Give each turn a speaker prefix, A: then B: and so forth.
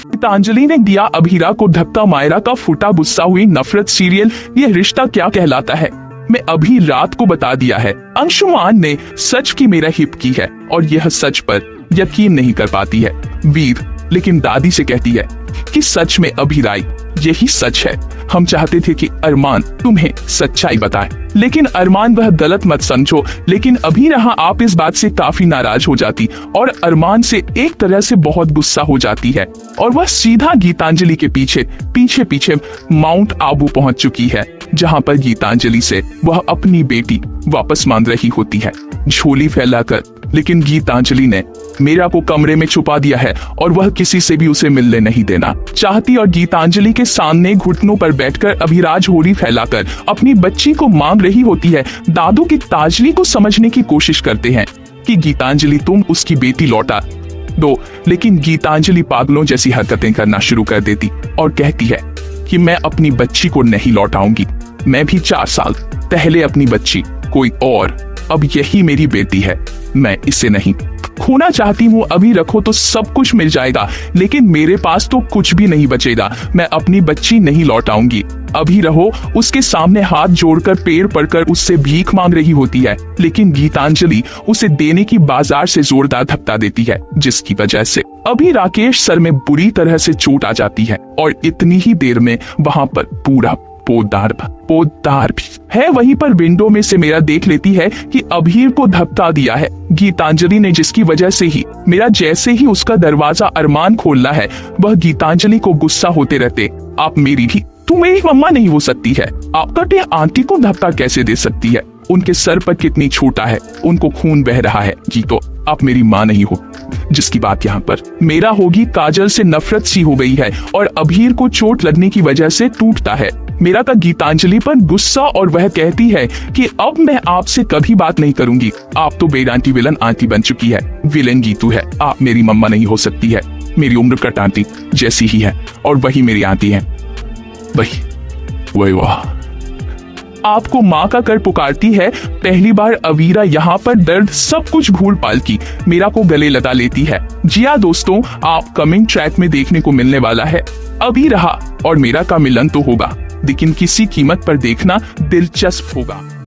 A: गीतांजलि ने दिया अभीरा को धक्का। मायरा का फूटा गुस्सा हुई नफरत। सीरियल ये रिश्ता क्या कहलाता है, मैं अभी रात को बता दिया है। अंशुमान ने सच की मेरा हिप की है और यह सच पर यकीन नहीं कर पाती है। वीर लेकिन दादी से कहती है कि सच में अभिराई यही सच है। हम चाहते थे कि अरमान तुम्हें सच्चाई बताए, लेकिन अरमान वह गलत मत समझो। लेकिन अभी रहा आप इस बात से काफी नाराज हो जाती और अरमान से एक तरह से बहुत गुस्सा हो जाती है और वह सीधा गीतांजलि के पीछे माउंट आबू पहुंच चुकी है, जहां पर गीतांजलि से वह अपनी बेटी वापस मांग रही होती है झोली फैलाकर। लेकिन गीतांजलि ने मीरा को कमरे में छुपा दिया है और वह किसी से भी उसे मिलने नहीं देना चाहती और गीतांजलि के सामने घुटनों पर बैठकर अभिराज झोली फैलाकर अपनी बच्ची को मांग रही होती है। दादू की ताजली को समझने की कोशिश करते हैं कि गीतांजलि तुम उसकी बेटी लौटा दो, लेकिन गीतांजलि पागलों जैसी हरकतें करना शुरू कर देती और कहती है कि मैं अपनी बच्ची को नहीं लौटाऊंगी। मैं भी 4 साल पहले अपनी बच्ची कोई और, अब यही मेरी बेटी है, मैं इसे नहीं खोना चाहती हूँ। अभी रखो तो सब कुछ मिल जाएगा, लेकिन मेरे पास तो कुछ भी नहीं बचेगा। मैं अपनी बच्ची नहीं लौटाऊंगी। अभी रहो उसके सामने हाथ जोड़कर पैर पड़कर उससे भीख मांग रही होती है, लेकिन गीतांजलि उसे देने की बाजार से जोरदार धक्का देती है, जिसकी वजह से अभी राकेश सर में बुरी तरह से चोट आ जाती है और इतनी ही देर में वहां पर पूरा पोदार भी है। वहीं पर विंडो में से मेरा देख लेती है कि अभीर को धक्का दिया है गीतांजलि ने, जिसकी वजह से ही मेरा जैसे ही उसका दरवाजा अरमान खोलना है वह गीतांजलि को गुस्सा होते रहते, आप मेरी भी, तू मेरी मम्मा नहीं हो सकती है, आप कटे आंटी को धक्का कैसे दे सकती है, उनके सर पर कितनी छोटा है, उनको खून बह रहा है, जी तो आप मेरी माँ नहीं हो। जिसकी बात यहाँ पर मेरा होगी काजल से नफरत सी हो गई है और अभीर को चोट लगने की वजह से टूटता है मेरा का गीतांजलि पर गुस्सा और वह कहती है कि अब मैं आपसे कभी बात नहीं करूंगी, आप तो बेडांटी विलन आंटी बन चुकी है, विलन गीतू है, आप मेरी मम्मा नहीं हो सकती है, मेरी उम्र कट आंटी जैसी ही है और वही मेरी आंटी है, वही वाह आपको माँ का कर पुकारती है। पहली बार अवीरा यहाँ पर दर्द सब कुछ भूल पाल की मीरा को गले लगा लेती है। जी हाँ दोस्तों, आप कमिंग ट्रैक में देखने को मिलने वाला है अभी रहा और मीरा का मिलन तो होगा, लेकिन किसी कीमत पर देखना दिलचस्प होगा।